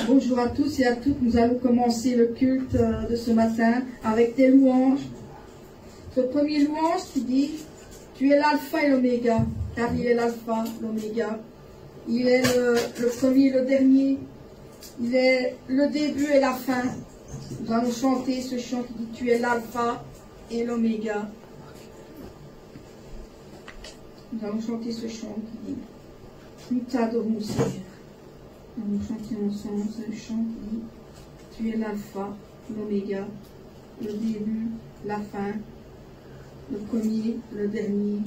Bonjour à tous et à toutes. Nous allons commencer le culte de ce matin avec des louanges. Ce premier louange qui dit « Tu es l'alpha et l'oméga », car il est l'alpha, l'oméga. Il est le premier, le dernier. Il est le début et la fin. Nous allons chanter ce chant qui dit « Tu es l'alpha et l'oméga ». Nous allons chanter ce chant qui dit « Nous t'adorons, Seigneur ». Nous allons chanter ensemble ce chant qui dit « Tu es l'alpha, l'oméga, le début, la fin, le premier, le dernier.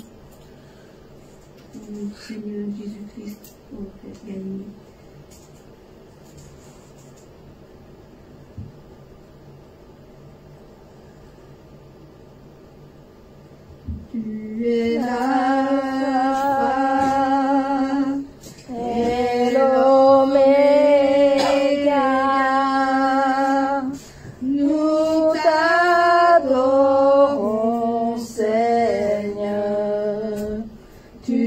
Mon Seigneur Jésus-Christ, pour faire gagner. » Tu es l'alpha et l'oméga, nous t'adorons, Seigneur, tu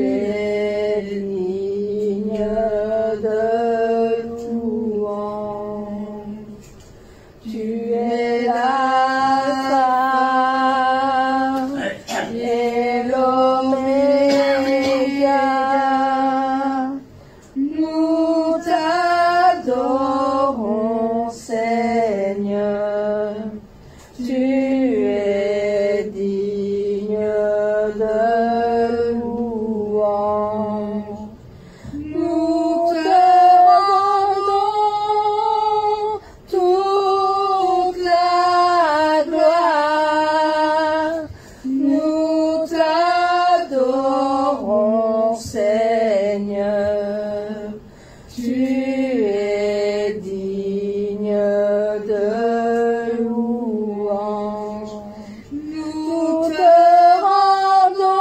es digne de louange, tu es l'alpha et l'oméga, nous t'adorons, Seigneur, tu es digne de louange. Nous te rendons toute la gloire. Nous t'adorons, Seigneur, tu es digne de louange. Nous te rendons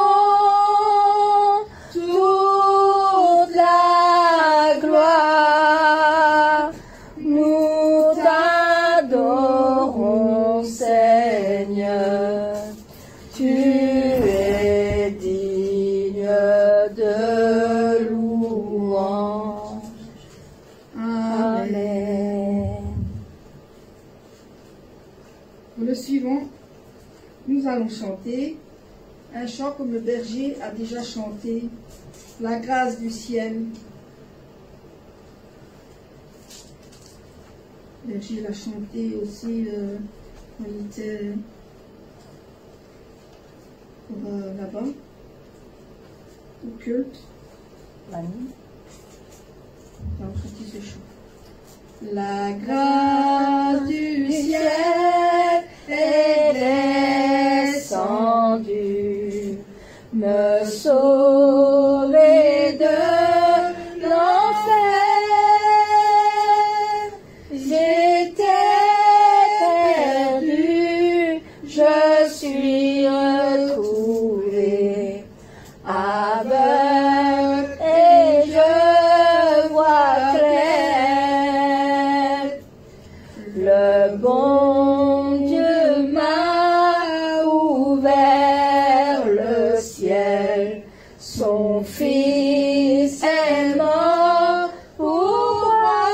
toute la gloire. Nous t'adorons, Seigneur, tu es digne de louange. Amen. Pour le suivant, nous allons chanter un chant comme le berger a déjà chanté, La grâce du ciel. Le berger l'a chanté aussi quand il était là-bas, au culte. Nous allons chanter ce chant. La grâce du ciel est descendue, me sauver de l'enfer. J'étais perdu, je suis retrouvé, aveugle et je vois clair. Le bon Dieu m'a ouvert le ciel, son Fils est mort pour moi.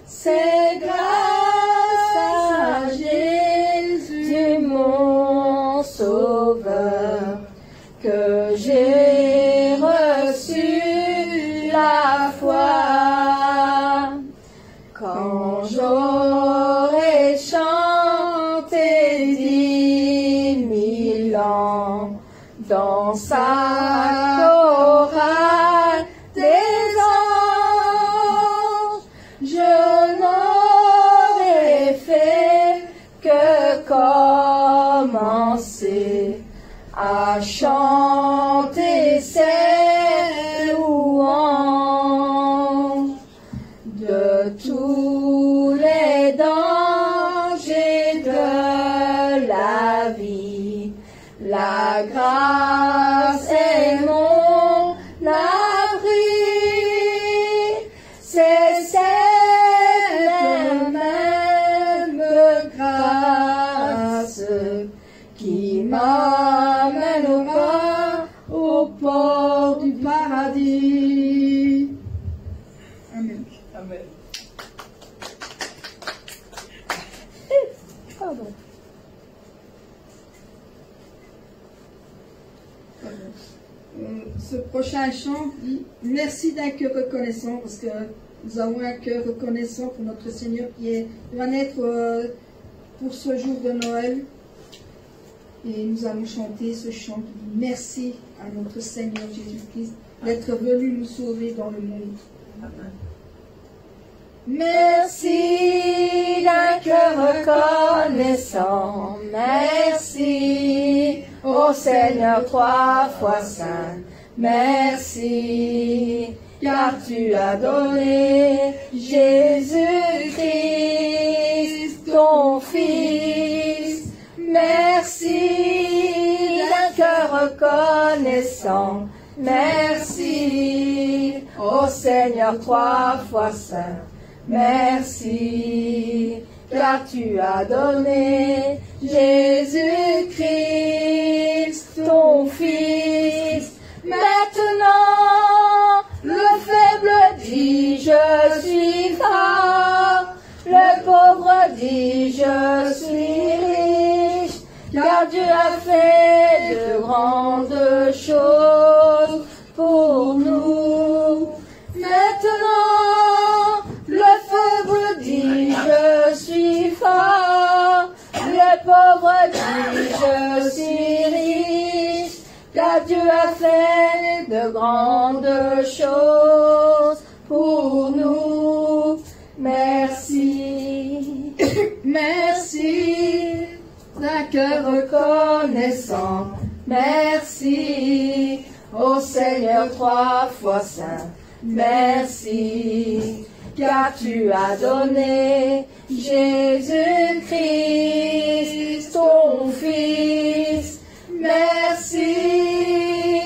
C'est grâce à Jésus mon Sauveur que j'ai reçu la foi. Quand j'aurai chanté 10 000 ans dans sa chorale des anges, je n'aurai fait que commencer à chanter ses louanges. De tous les dangers de la vie, la grâce est mon abri. C'est cette même grâce qui m'amène au bas prochain chant dit merci d'un cœur reconnaissant, parce que nous avons un cœur reconnaissant pour notre Seigneur qui doit naître pour ce jour de Noël. Et nous allons chanter ce chant qui dit merci à notre Seigneur Jésus-Christ d'être venu nous sauver dans le monde. Amen. Merci d'un cœur reconnaissant, merci au Seigneur 3 fois saint, merci, car tu as donné Jésus-Christ, ton Fils. Merci d'un cœur reconnaissant, merci au Seigneur 3 fois saint. Merci, car tu as donné Jésus-Christ, ton Fils. Maintenant, le faible dit je suis fort, le pauvre dit je suis riche, car Dieu a fait de grandes choses pour nous. Maintenant, le faible dit je suis fort, le pauvre dit je suis riche, car Dieu a fait de grandes choses pour nous. Merci, merci d'un cœur reconnaissant, merci au Seigneur 3 fois saint, merci, car tu as donné Jésus-Christ, ton Fils. Merci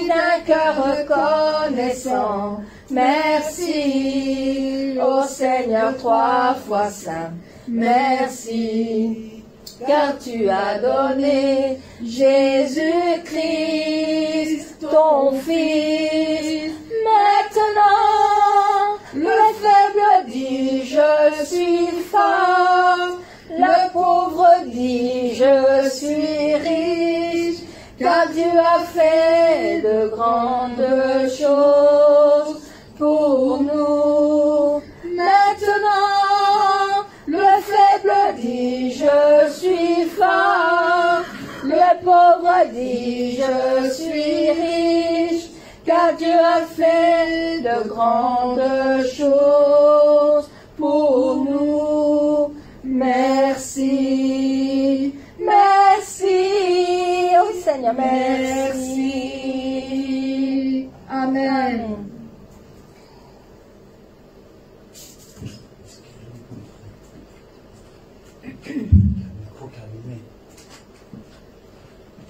d'un cœur reconnaissant, merci au Seigneur 3 fois saint, merci, car tu as donné Jésus-Christ, ton Fils. Maintenant, le faible dit je suis fort, le pauvre dit je suis riche, car Dieu a fait de grandes choses pour nous. Maintenant, le faible dit je suis fort, le pauvre dit je suis riche, car Dieu a fait de grandes choses pour nous. Merci, merci, oh Seigneur, merci. Amen.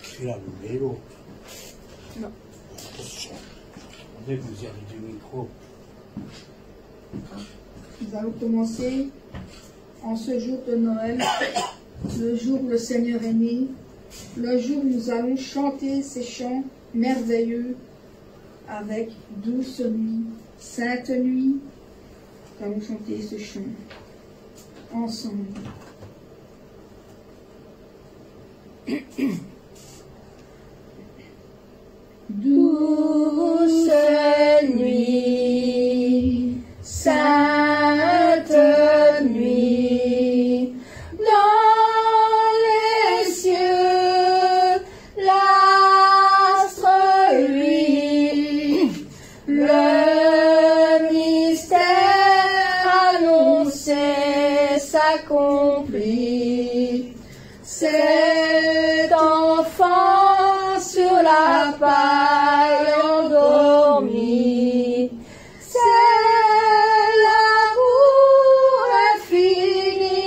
Tu l'as allumé l'eau? Non. Dès que vous avez du micro. Nous allons commencer en ce jour de Noël, le jour où le Seigneur est né, le jour où nous allons chanter ces chants merveilleux avec douce nuit, sainte nuit. Nous allons chanter ce chant ensemble. Douce nuit, sainte nuit, dans les cieux, l'astre luit, le mystère annoncé s'accomplit. Cet enfant sur la paille endormi, c'est l'amour infini,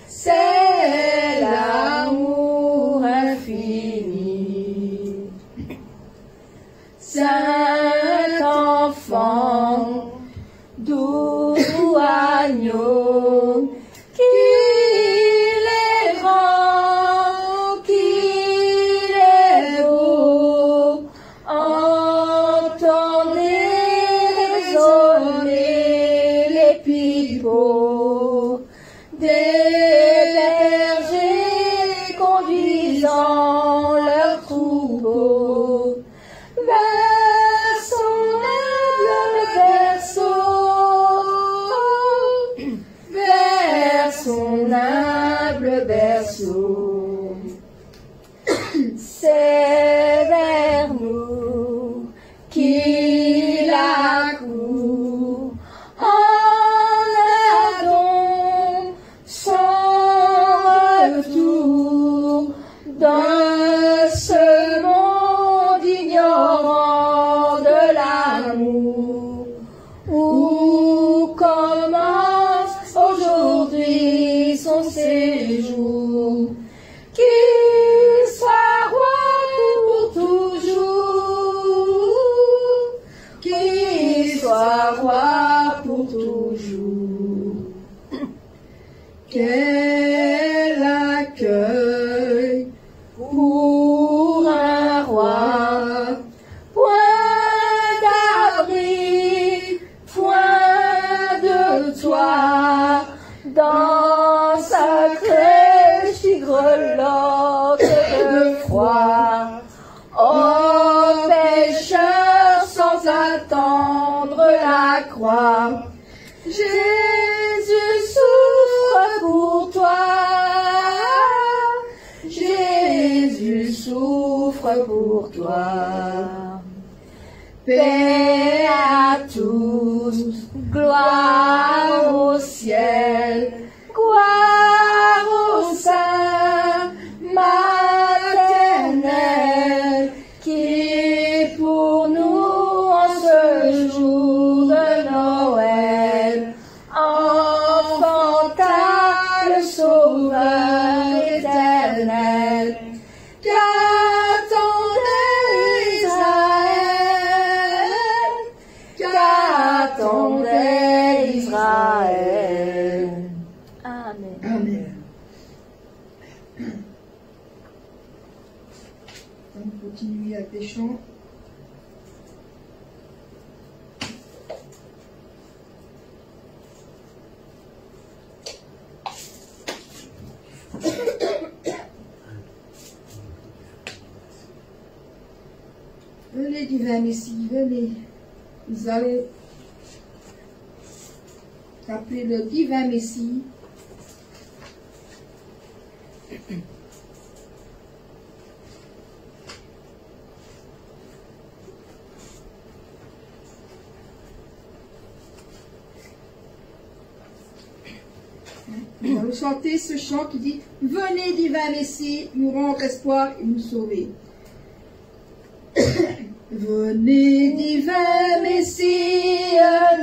c'est l'amour infini. Saint enfant, doux agneau, qu'il est grand, qu'il est beau, entendez résonner les pipeaux des bergers conduisant leurs troupeaux. sois roi pour toujours. Quel accueil Pour un roi, point d'abri, point de toit, dans sa crèche qui grelotte de froid. Ô pécheur sans attendre la croix, Jésus souffre pour toi. Jésus souffre pour toi. Paix à tous, gloire au ciel, gloire au sein maternel, qui pour nous en ce jour de Noël enfanta le Sauveur éternel. Qu'attendait Israël? Qu'attendait Israël? Amen. Amen. On continue avec les chants. Venez, divin Messie, venez. Nous allons appeler le divin Messie. Nous allons chanter ce chant qui dit « Venez, divin Messie, nous rendre espoir et nous sauver. » Venez, divin Messie,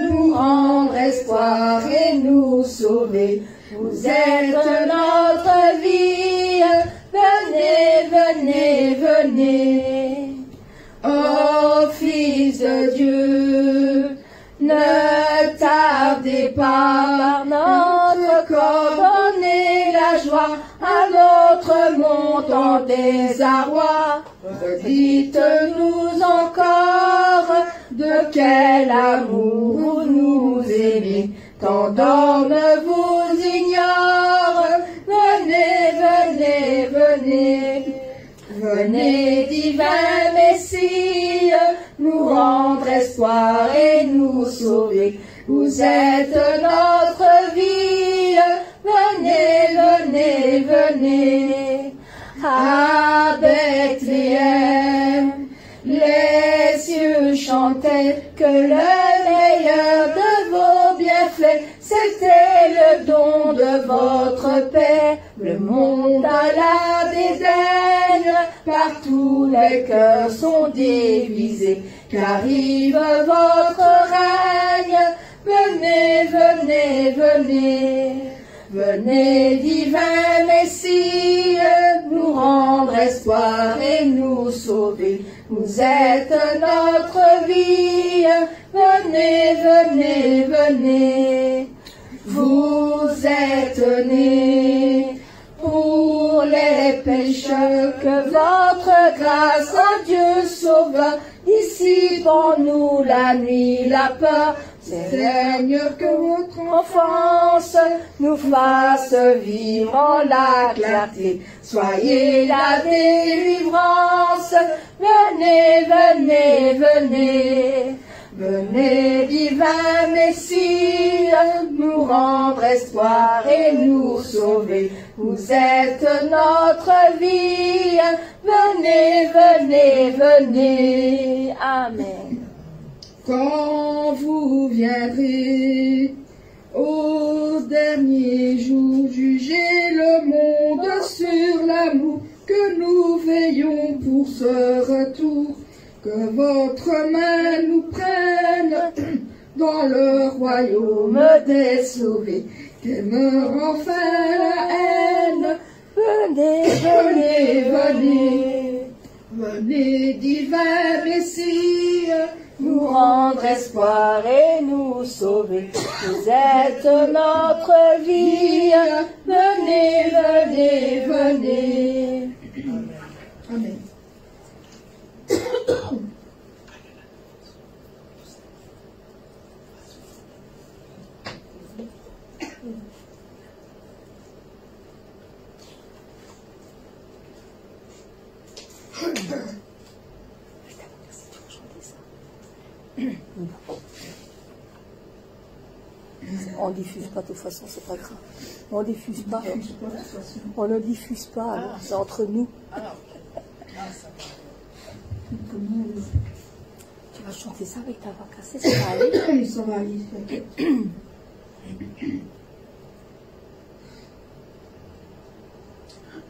nous rendre espoir et nous sauver. Vous êtes notre vie, venez, venez, venez. Ô Fils de Dieu, ne tardez pas, notre corps, donnez la joie à notre monde en désarroi. Dites-nous encore de quel amour vous nous aimez, tant d'hommes vous ignorent. Venez, venez, venez, venez, divin Messie, nous rendre espoir et nous sauver. Vous êtes notre vie, venez, venez, venez. À Bethléem, les cieux chantaient que le meilleur de vos bienfaits, c'était le don de votre paix. Le monde à la dédaigne, partout les cœurs sont divisés, qu'arrive votre règne. Venez, venez, venez. Venez, divin Messie, nous rendre espoir et nous sauver. Vous êtes notre vie, venez, venez, venez. Vous êtes nés pour les pécheurs, que votre grâce, en Dieu sauveur, dissipe en nous la nuit, la peur. Seigneur, que votre enfance nous fasse vivre en la clarté. Soyez la délivrance. Venez, venez, venez. Venez, divin Messie, nous rendre espoir et nous sauver. Vous êtes notre vie. Venez, venez, venez. Amen. Quand vous viendrez au dernier jour, jugez le monde sur l'amour que nous veillons pour ce retour. Que votre main nous prenne dans le royaume des sauvés, qu'aimeur enfin la haine. Venez, venez, venez, venez, divin Messie, nous rendre espoir et nous sauver. Vous êtes notre vie, venez, venez, venez. Amen. On diffuse pas de toute façon, c'est pas grave. On diffuse pas. On ne diffuse pas, alors c'est entre nous. Tu vas chanter ça avec ta voix cassée, ça va aller? Ça va aller.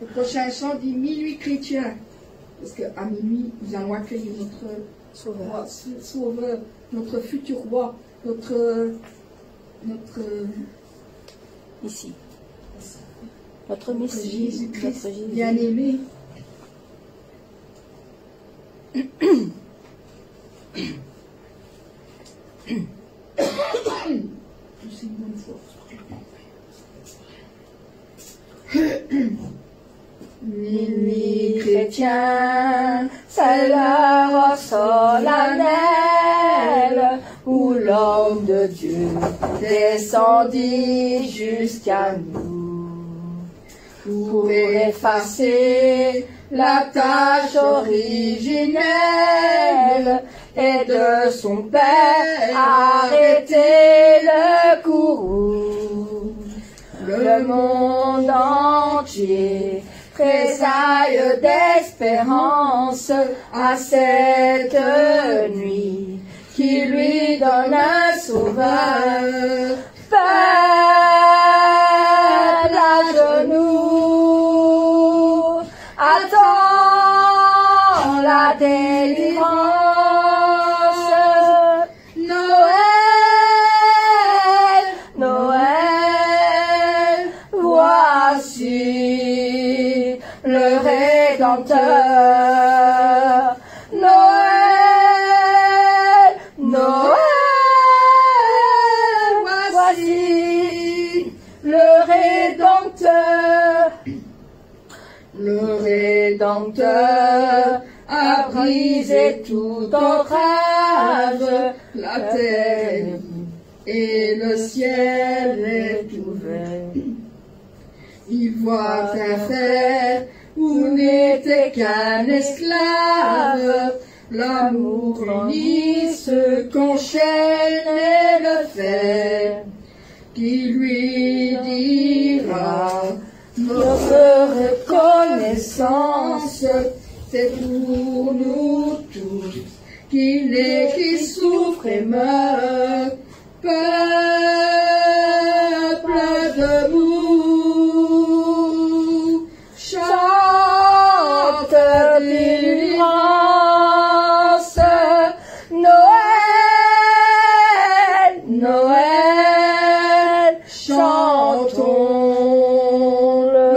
Le prochain chant dit minuit chrétien. Parce qu'à minuit, nous allons accueillir notre Sauveur. Sauveur, notre futur roi, notre Ici. Notre Messie, Jésus-Christ notre Jésus. bien-aimé. C'est une bonne fois. Minuit chrétien, c'est l'heure solennelle où l'homme de Dieu descendit jusqu'à nous pour effacer la tâche originelle et de son père arrêter le courroux. Le monde entier tressaille d'espérance à cette nuit qui lui donne un sauveur. Faible à genoux, attends la délivrance. Noël, Noël, voici le Rédempteur. Noël, Noël, voici le Rédempteur. Le Rédempteur a brisé toute entrave, la terre et le ciel est ouvert. Il voit un frère où n'était qu'un esclave, l'amour unit ceux qu'enchaîne et le fer, qui lui dira notre reconnaissance, c'est pour nous tous qu'il est, qui souffre et meurt, peuple debout, chante délivrance, Noël, Noël, chantons le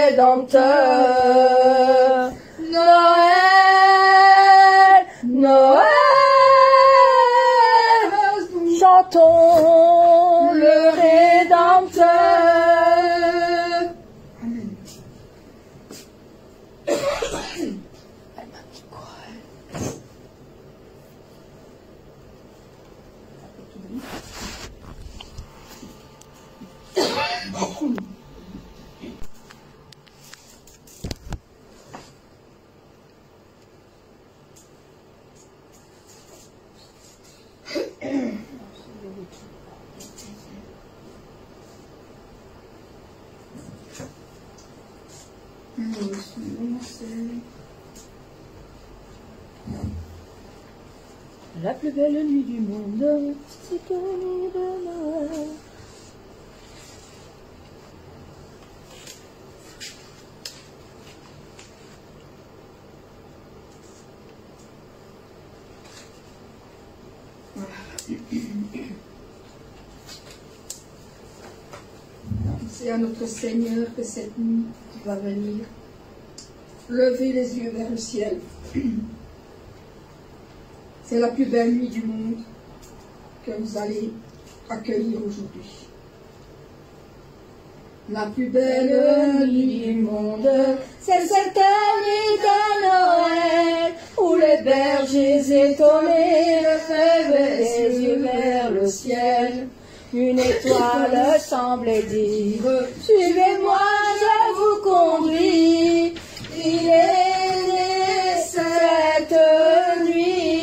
Rédempteur. Noël, Noël, chantons le Rédempteur. Amen. Elle m'a dit quoi? La plus belle nuit du monde, c'est la nuit de Noël. C'est à notre Seigneur que cette nuit va venir. Levez les yeux vers le ciel. C'est la plus belle nuit du monde que vous allez accueillir aujourd'hui. La plus belle nuit du monde, c'est cette nuit de Noël, où les bergers étonnés lèvent les yeux vers le ciel. Une étoile semblait dire, suivez-moi, je vous conduis. Il est né cette nuit.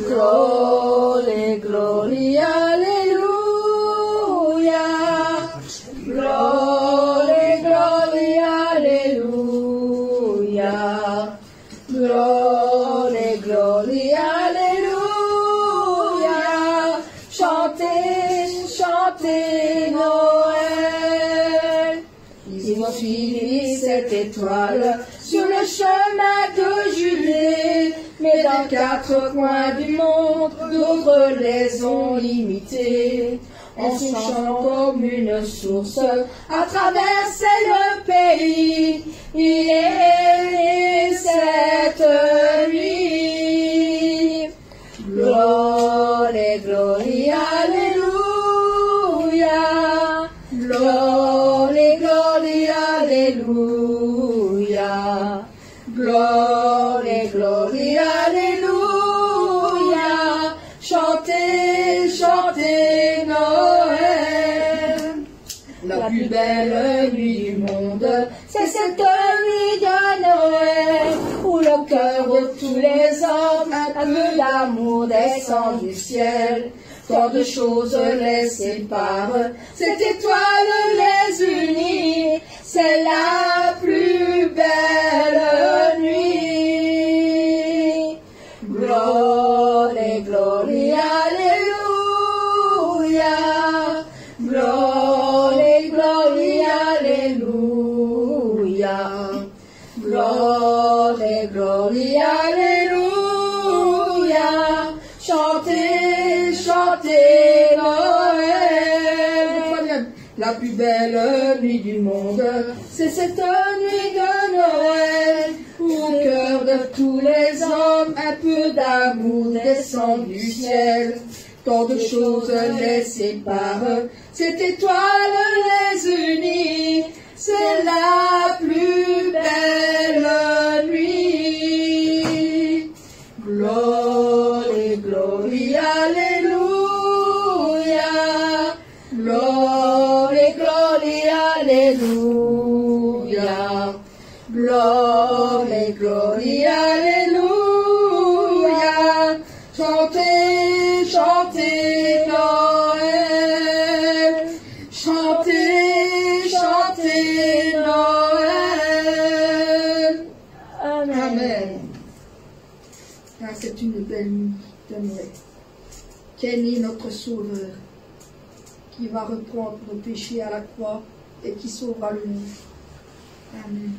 Glory, glory, alléluia. Glory, glory, alléluia. Glory, glory, alléluia. Chantez, chantez Noël. Ils ont suivi cette étoile sur le chemin de Judée, mais dans 4 coins du monde, d'autres les ont imités. En son chant comme une source, à traverser le pays, il est né cette nuit. Glory, glory, alléluia. Glory, glory, alléluia. Glory, glory, alléluia. Chantez, chantez Noël. La plus belle nuit du monde, c'est cette nuit de Noël, où le cœur de tous les hommes, un peu d'amour descend du ciel. Tant de choses les séparent, cette étoile les unit, c'est la plus belle nuit. Glory, glory, alléluia. Glory, glory, alléluia. Glory, glory, alléluia. Chantez, chantez Noël. La plus belle nuit du monde, c'est cette nuit de Noël, où au cœur de tous les hommes, un peu d'amour descend du ciel. Tant de choses les séparent, cette étoile les unit, c'est la plus belle nuit. Glory, glory, alléluia. Glory, glory, alléluia. Glory, glory, alléluia. Chantez, chantez Noël. Chantez, chantez Noël. Amen. Ah, c'est une belle nuit de Noël. Qu'est né notre Sauveur, qui va reprendre nos péchés à la croix et qui sauvera le monde. Amen.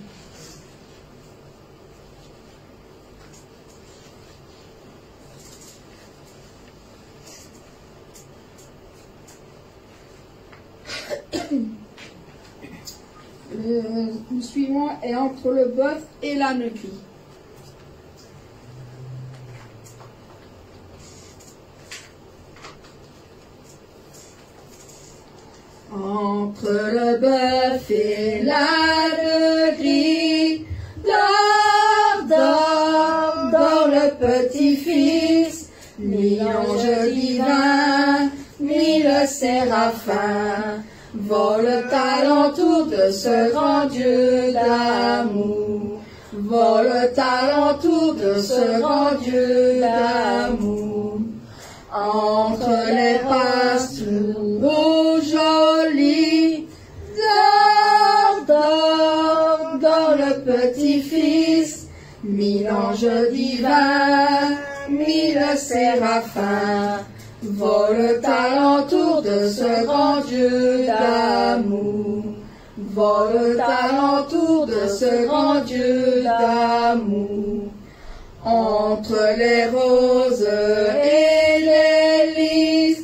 Le suivant est entre le bœuf et l'ânerie. Entre le bœuf et l'ânerie, dors, dors, dors le petit-fils, ni l'ange divin, ni le séraphin, vole alentour de ce grand Dieu d'amour, vole alentour de ce grand Dieu d'amour. Entre les pastoureaux jolis, dors, dors, dors le petit-fils, mille anges divins, mille séraphins, vole alentour de ce grand Dieu d'amour, vole alentour de ce grand Dieu d'amour. Entre les roses et les lys,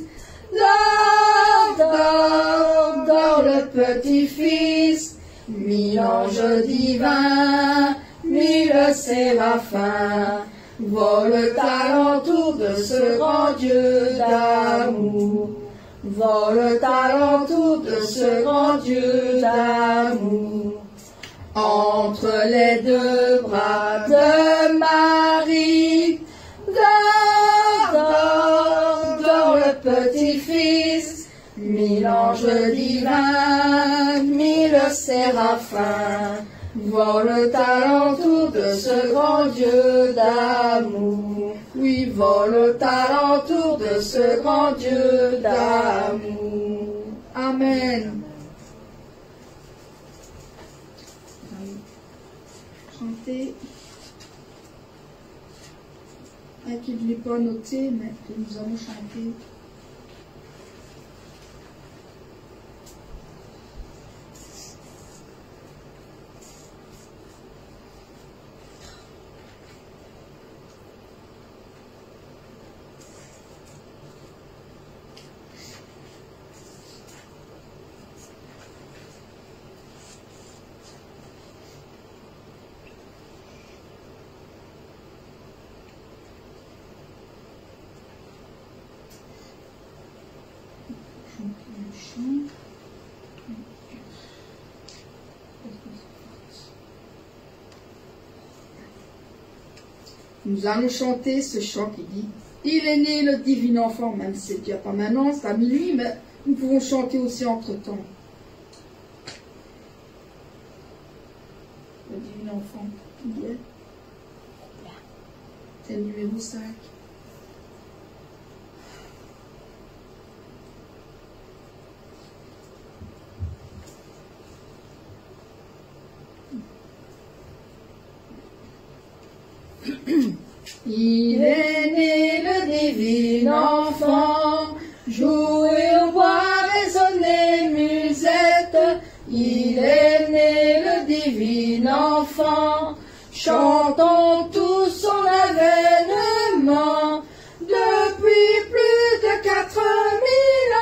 dors, dors, dors le petit-fils, mille anges divins, mille séraphins, Vole alentour de ce grand Dieu d'amour. Vole alentour de ce grand Dieu d'amour. Entre les deux bras de Marie, dors le petit-fils, mille anges divins, mille séraphins, volent alentour de ce grand Dieu d'amour. Oui, volent alentour de ce grand Dieu d'amour. Amen. Chanter. Qui ne l'ai pas noté, mais que nous allons chanter. Nous allons chanter ce chant qui dit « Il est né le divin enfant », même si c'est déjà pas maintenant, c'est à minuit, mais nous pouvons chanter aussi entre-temps. Le divin enfant, il est. C'est le numéro 5. Il est né le divin enfant, jouer au bois, résonner musette. Il est né le divin enfant, chantons tous son avènement. Depuis plus de 4000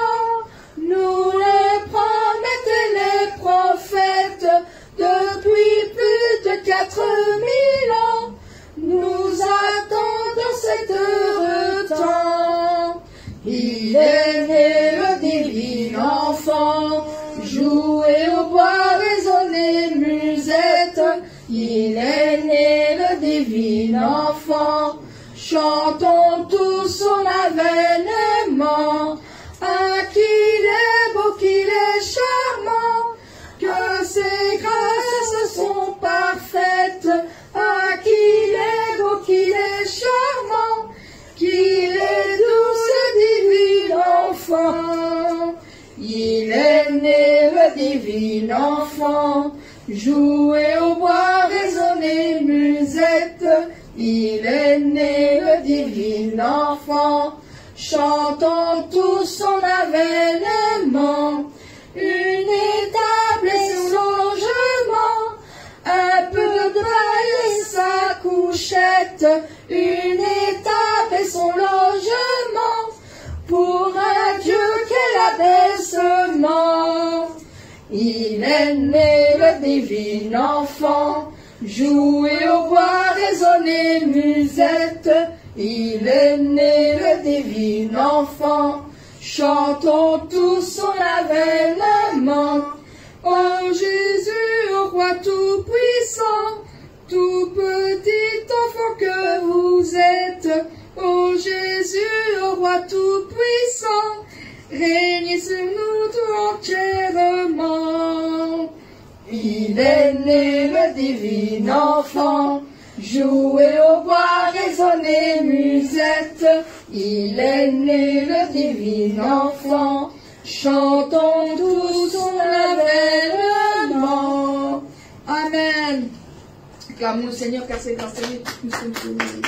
ans, nous le promettaient les prophètes. Depuis plus de 4000 ans, nous attendons cet heureux temps. Il est né le divin enfant, jouer au bois, résonner musette. Il est né le divin enfant, chantons tous son avènement. Ah, qu'il est beau, qu'il est charmant, que ses grâces sont parfaites. Ah, qu'il est beau, qu'il est charmant, qu'il est doux ce divin enfant. Il est né le divin enfant, jouer au bois, résonner musette. Il est né le divin enfant, chantons tous son avènement. Une étable et son logement, un peu de paille et sa couchette. Une étable et son logement, pour un Dieu qu'est l'abaissement. Il est né le divin enfant, jouer au bois, résonner musette. Il est né le divin enfant, chantons tous son avènement. Ô Jésus, ô roi tout-puissant, tout petit enfant que vous êtes. Ô Jésus, ô roi tout-puissant, régnez sur nous tout entièrement. Il est né le divin enfant, jouer au bois, résonner musette. Il est né le divin enfant, chantons tous son avènement. Amen. Acclamons le Seigneur car c'est grâce à lui que nous sommes sauvés.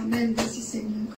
Amen. Merci Seigneur.